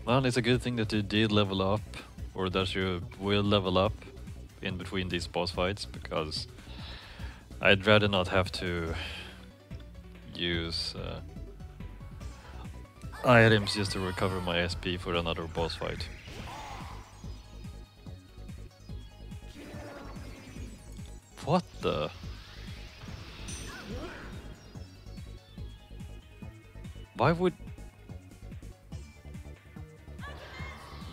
Well, it's a good thing that you did level up, or that you will level up in between these boss fights, because I'd rather not have to use items just to recover my SP for another boss fight. What the? Why would...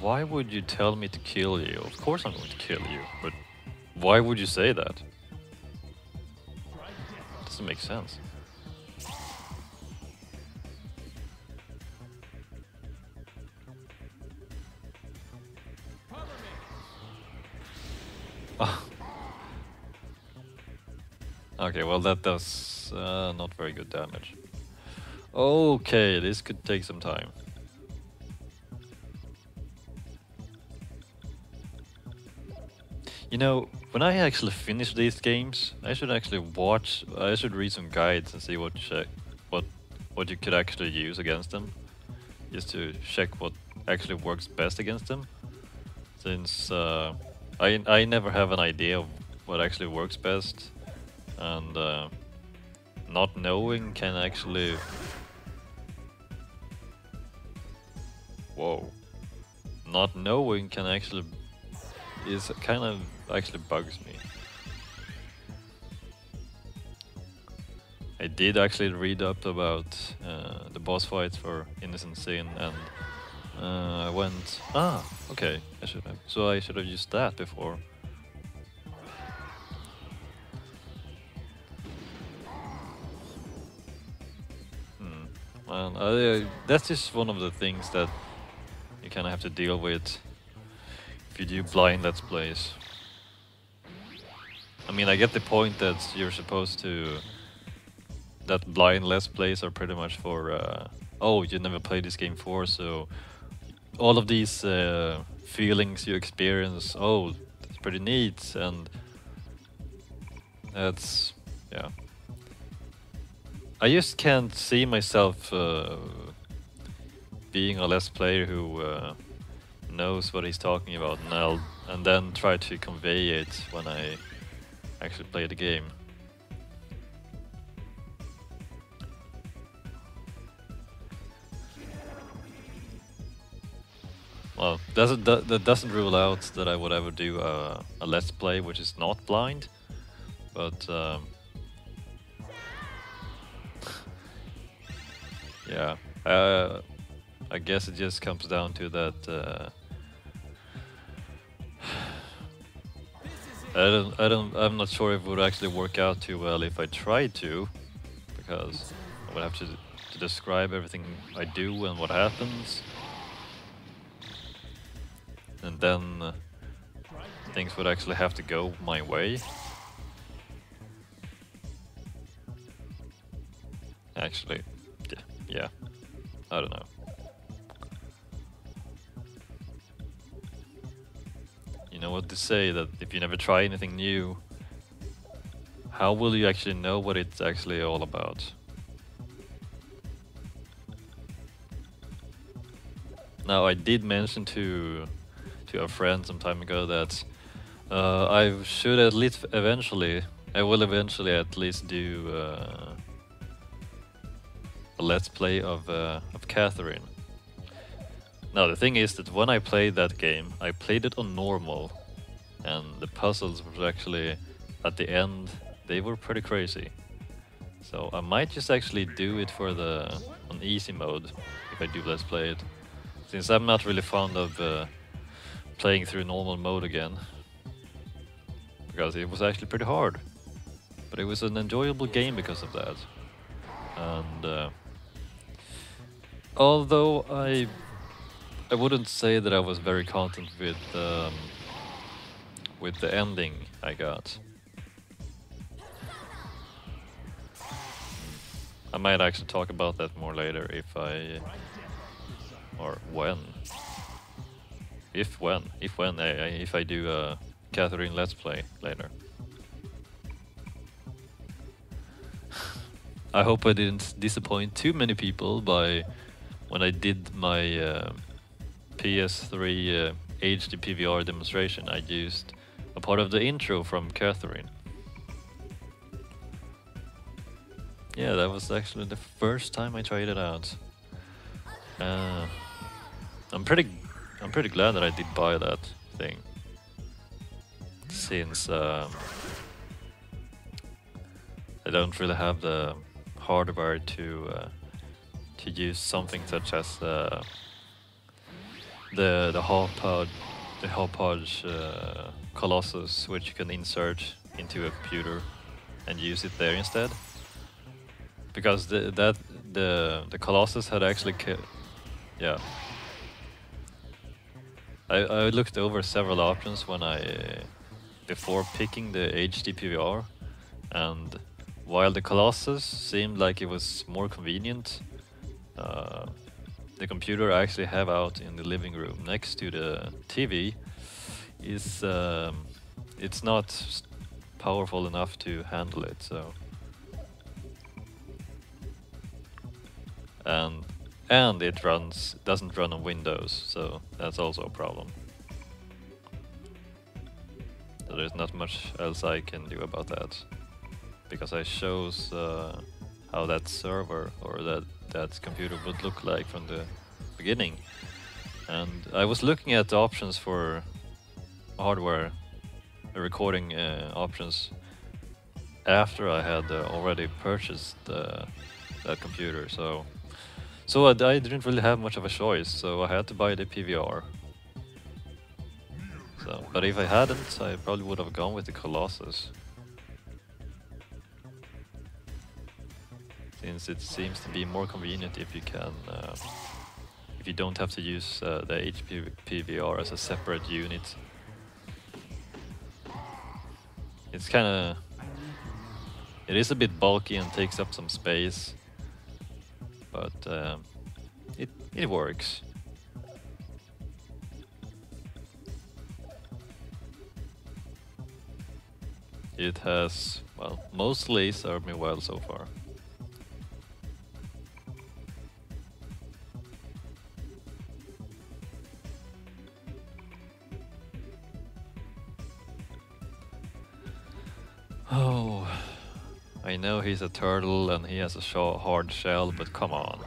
Why would you tell me to kill you? Of course I'm going to kill you, but why would you say that? Doesn't make sense. Oh. Okay, well that does not very good damage. Okay, this could take some time. You know, when I actually finish these games, I should actually watch. I should read some guides and see what what you could actually use against them, just to check what actually works best against them. Since I never have an idea of what actually works best, and not knowing can actually... Whoa. Not knowing can actually... is kind of actually bugs me. I did actually read up about the boss fights for Innocent Sin, and I went, okay, I should have. So I should have used that before. And that's just one of the things that you kind of have to deal with if you do blind Let's Plays. I mean, I get the point that you're supposed to... that blind Let's Plays are pretty much for, oh, you never played this game before, so all of these feelings you experience, oh, that's pretty neat, and that's... yeah. I just can't see myself being a Let's Player who knows what he's talking about, and then try to convey it when I actually play the game. Well, that doesn't rule out that I would ever do a Let's Play which is not blind, but yeah, I guess it just comes down to that. I'm not sure if it would actually work out too well if I tried to, because I would have to describe everything I do and what happens, and then things would actually have to go my way. Actually, yeah, I don't know. You know what they say, that if you never try anything new, how will you actually know what it's actually all about? Now, I did mention to a friend some time ago that I should at least eventually, I will eventually at least do a Let's Play of Catherine. Now the thing is that when I played that game, I played it on normal, and the puzzles were actually, at the end, they were pretty crazy. So I might just actually do it for on easy mode if I do Let's Play it, since I'm not really fond of playing through normal mode again, because it was actually pretty hard. But it was an enjoyable game because of that. And although I wouldn't say that I was very content with the ending I got. I might actually talk about that more later if I... or when. If I do a Catherine Let's Play later. I hope I didn't disappoint too many people by when I did my PS3 HD PVR demonstration, I used a part of the intro from Catherine. Yeah, that was actually the first time I tried it out. I'm pretty glad that I did buy that thing, since I don't really have the hardware to use something such as the Hopodge Colossus, which you can insert into a computer and use it there instead. Because the Colossus had actually yeah. I looked over several options when before picking the HD PVR, and while the Colossus seemed like it was more convenient, the computer I actually have out in the living room next to the TV is it's not powerful enough to handle it. So and it doesn't run on Windows, so that's also a problem. So there's not much else I can do about that, because I chose how that server or that computer would look like from the beginning. And I was looking at the options for hardware recording options after I had already purchased that computer, so I didn't really have much of a choice, so I had to buy the PVR. So, but if I hadn't, I probably would have gone with the Colossus, since it seems to be more convenient if you can, if you don't have to use the HP PVR as a separate unit. It's it is a bit bulky and takes up some space, but it works. It has, well, mostly served me well so far. Oh, I know he's a turtle and he has a hard shell, but come on.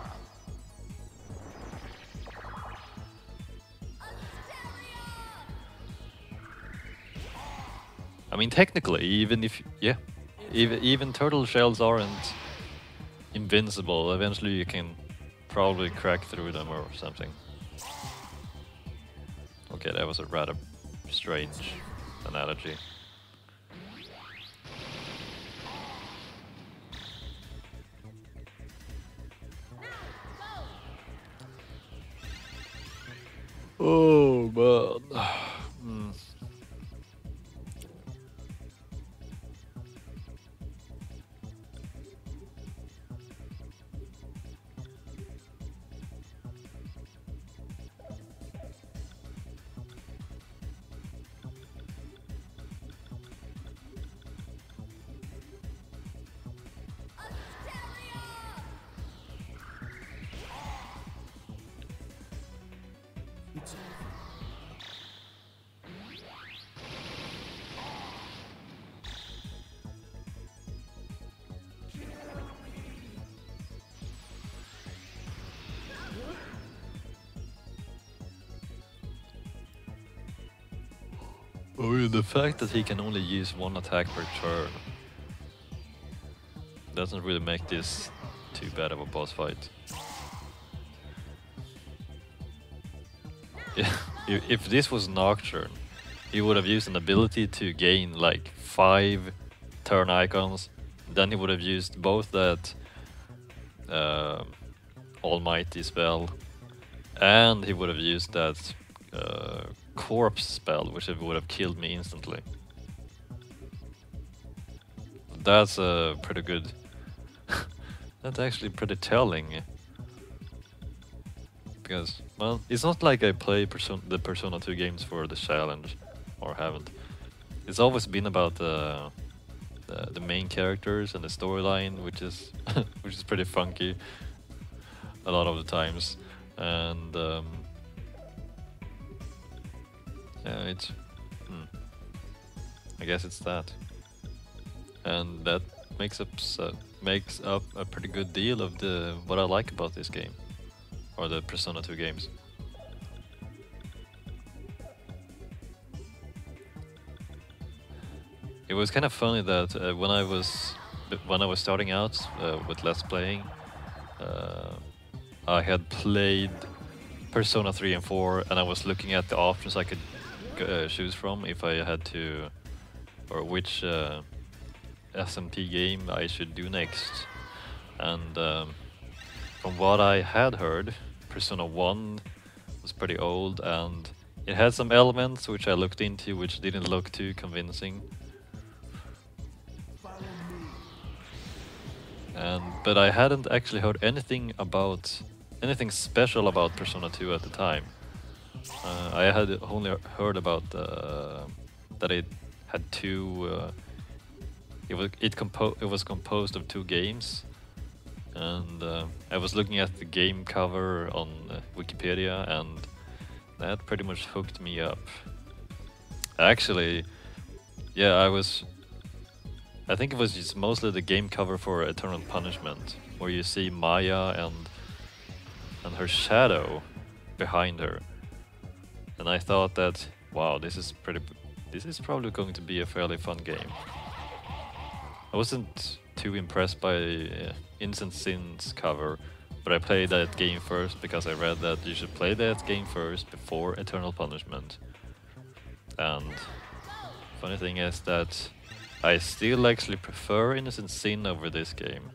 I mean, technically, even turtle shells aren't invincible. Eventually you can probably crack through them or something. Okay, that was a rather strange analogy. Oh man. Oh, the fact that he can only use one attack per turn doesn't really make this too bad of a boss fight. Yeah, if this was Nocturne, he would have used an ability to gain like 5 turn icons. Then he would have used both that Almighty spell, and he would have used that corpse spell, which would have killed me instantly. That's pretty good. That's actually pretty telling. Because, well, it's not like I play the Persona 2 games for the challenge, or haven't. It's always been about the main characters and the storyline, which is which is pretty funky a lot of the times. And It's. I guess it's that, and that makes up a pretty good deal of the what I like about this game, or the Persona 2 games. It was kind of funny that when I was starting out with Let's Playing, I had played Persona 3 and 4, and I was looking at the options I could choose from if I had to, or which SMT game I should do next. And from what I had heard, Persona 1 was pretty old, and it had some elements which I looked into which didn't look too convincing. But I hadn't actually heard anything special about Persona 2 at the time. I had only heard about that it had two. It was composed of two games, and I was looking at the game cover on Wikipedia, and that pretty much hooked me up. Actually, yeah, I think it was just mostly the game cover for Eternal Punishment, where you see Maya and her shadow behind her, and I thought that, wow, this is probably going to be a fairly fun game. I wasn't too impressed by Innocent Sin's cover, but I played that game first because I read that you should play that game first before Eternal Punishment. And funny thing is that I still actually prefer Innocent Sin over this game.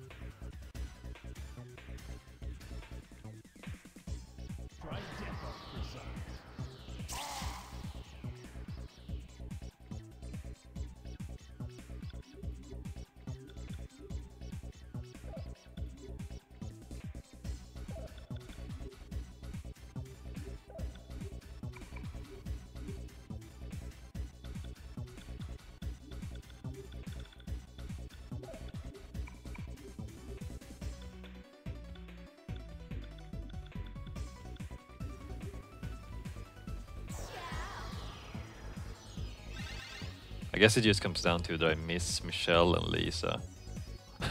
I guess it just comes down to that I miss Michelle and Lisa,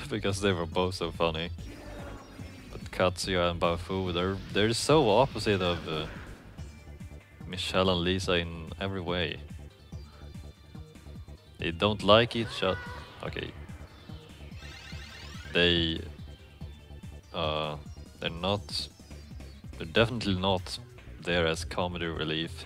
because they were both so funny. But Katsuya and Baofu, they're so opposite of Michelle and Lisa in every way. They don't like each other. Okay. They're not. They're definitely not there as comedy relief.